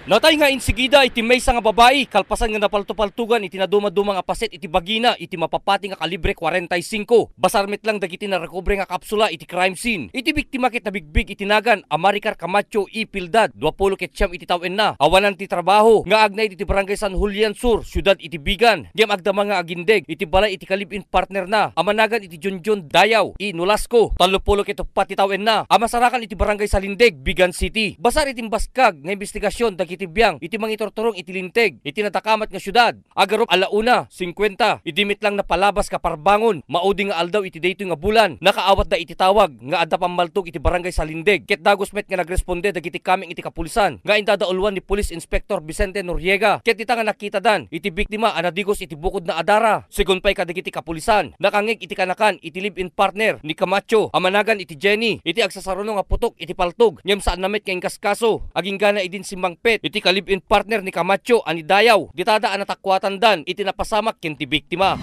Natay nga insigida iti maysa nga babae kalpasan nga napaltupaltugan iti naduma-duma nga paset iti bagina iti mapapati nga kalibre 45. Basarmet lang dagiti na recover nga kapsula iti crime scene. Iti biktima ket nabigbig iti nagan Amaricar Camacho E. Pildad 20 ket siyam iti tawen na. Awanan ti trabaho nga agnay iti barangay San Julian Sur, Syudad iti Bigan. Diam agdama nga agindeg iti balay iti kalibin partner na. Amanagan iti Junjun Dayaw I Nolasco 30 ket uppat ti tawen na. Amasarakan iti barangay Salindeg, Bigan City. Basar iti baskag nga investigasyon iti biyang, iti mangitorturong iti linteg, iti natakamat nga syudad. Agarop alauna, 50, idimit lang napalabas ka parbangon, maudi nga aldaw iti daytoy nga bulan, nakaawat da iti tawag, nga adda pamaltog iti barangay Salindeg. Ket dagos met nga nagresponde dagiti kaming iti kapulisan, nga indadaulwan ni Police Inspector Vicente Noriega. Ket ita nga nakita dan, iti biktima anadigos iti bukod na adara. Sigon pay kadagiti kapulisan, nakangeg iti kanakan, iti live-in partner ni Camacho, amanagan iti Jenny, iti agsasaruno nga putok iti paltog, nyam saan namet nga ingkaskaso, aging gana idin simbang pet, iti kalibin partner ni Camacho ani Dayaw ditada anatakwatan dan iti napasamak ken ti biktima.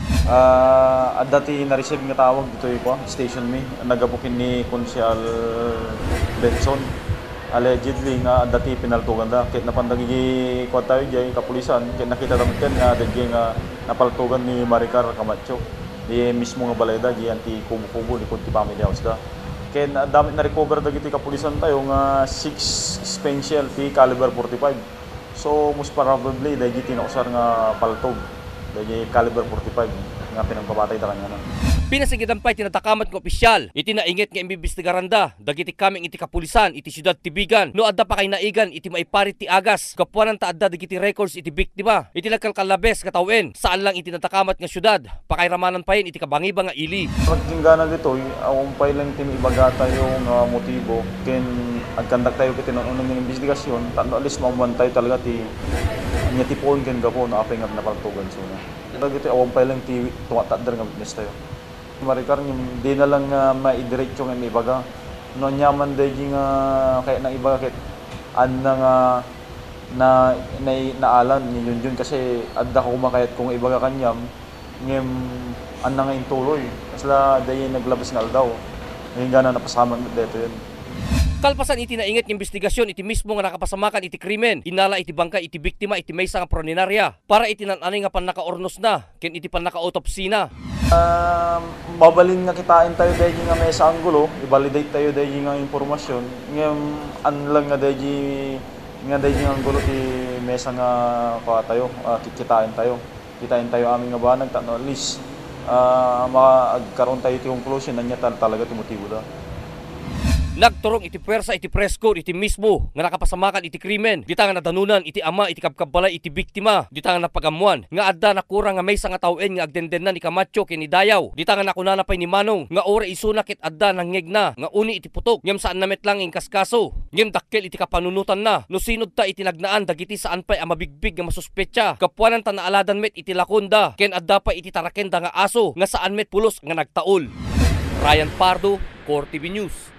Dati na-receive nga tawag dito ko station me nagabukin ni Konsyal Benson allegedly nga dati pinaltugan da ket napandagi ko tayo jay kapulisan ket nakita damit ken nga daging nga napaltugan ni Amaricar Camacho di mismo nga balay da jay anti kubo-kubo ni kunti family house da. Ken damit na recover dagiti kapulisan tayo nga 6 special P caliber 45. So most probably dagiti tinausar nga paltog. Dagiti caliber 45 nga pinangpabatay ta kanya na. Pinasigidan pa'y tinatakamat ng opisyal. Iti nainget nga imbibestigaranda. Dagiti kaming iti kapulisan, iti syudad tibigan. No adda pa kay naigan, iti maiparit ti agas. Kapuanan ta adda dagiti records iti biktima. Iti nagkalkalabes katawen. Saan lang iti natakamat nga syudad. Pakairamanan pa yun iti kabangiba nga ili. Pagtingganan dito, awumpay lang tim ibagata yung motibo. Ken agkandak tayo kiti nung investigasyon. Tano alis maumantay talaga ti nyatipon ken gapo na apay nga napaltugan so na. Dagiti awumpay lang ti tuwatadder nga witness tayo. Amaricar di na lang maidiretso nga ibaga. No nyaman daygi nga kaya nang ibaga ket adda nga naalan ni Junjun kasi adda ko kumakayat kung ibaga kanyam ngem anna nga intuloy. Kasla dayi naglabas nga aldaw. Ngayon gana napasama dito yun. Kalpasan iti nainget ng investigasyon iti mismo nga nakapasamakan iti krimen. Inala iti bangka iti biktima iti maysa nga pronenarya para iti nananay nga panakaornos na ken iti panaka-autopsy na. Babalin nga kitain tayo dahil nga may sa anggulo, i-validate tayo dahil nga informasyon. Ngayon, lang nga dahil nga anggulo ti mesa nga tayo, kitain tayo aming nga banag, at least magkaroon tayo iti conclusion na niya talaga ti motibo da. Nagturong iti pwersa iti presko iti mismo nga nakapasamakan iti krimen. Dita nga nadanunan iti ama iti kabkabalay iti biktima. Dita nga napagamuan nga adda nakurang nga maysa nga tawen nga agdenden na ni Camacho ken ni Dayaw. Dita nga nakunana pay ni Manong nga ora isuna ket adda nangngeg na nga uni iti putok. Ngem saan namet lang ing kaskaso. Ngem dakkel iti kapanunutan na. No sinod ta iti nagnaan dagiti saan pay a mabigbig nga masuspetsa. Kapuanan ta naaladan met iti lakonda ken adda pa iti tarakenda nga aso nga saan met pulos nga nagtaol. Ryan Pardo, Core TV News.